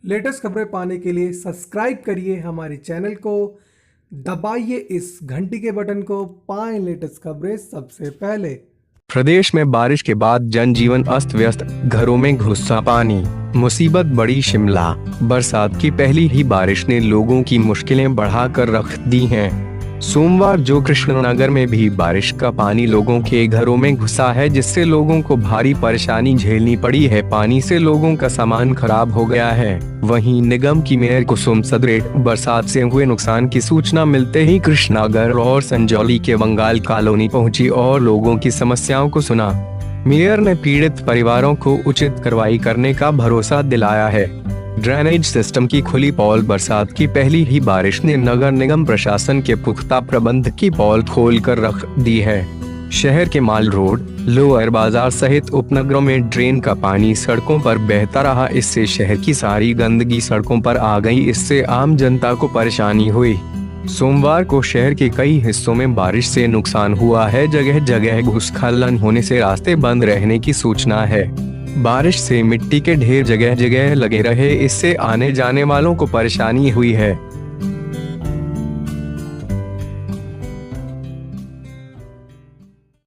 Latest खबरें पाने के लिए सब्सक्राइब करिए हमारे चैनल को, दबाइए इस घंटी के बटन को, पाएं लेटेस्ट खबरें सबसे पहले। प्रदेश में बारिश के बाद जनजीवन अस्त व्यस्त, घरों में घुसा पानी, मुसीबत बढ़ी शिमला। बरसात की पहली ही बारिश ने लोगों की मुश्किलें बढ़ाकर रख दी हैं। सोमवार जो कृष्णनगर में भी बारिश का पानी लोगों के घरों में घुसा है, जिससे लोगों को भारी परेशानी झेलनी पड़ी है। पानी से लोगों का सामान खराब हो गया है। वहीं निगम की मेयर कुसुम सदरेट बरसात से हुए नुकसान की सूचना मिलते ही कृष्णनगर और संजौली के बंगाल कॉलोनी पहुंची और लोगों की समस्याओं को सुना। मेयर ने पीड़ित परिवारों को उचित कार्रवाई करने का भरोसा दिलाया है। ड्रेनेज सिस्टम की खुली पॉल। बरसात की पहली ही बारिश ने नगर निगम प्रशासन के पुख्ता प्रबंध की पॉल खोलकर रख दी है। शहर के माल रोड, लोअर बाजार सहित उपनगरों में ड्रेन का पानी सड़कों पर बहता रहा। इससे शहर की सारी गंदगी सड़कों पर आ गई। इससे आम जनता को परेशानी हुई। सोमवार को शहर के कई हिस्सों में बारिश से नुकसान हुआ है। जगह जगह भूस्खलन होने से रास्ते बंद रहने की सूचना है। बारिश से मिट्टी के ढेर जगह जगह लगे रहे। इससे आने जाने वालों को परेशानी हुई है।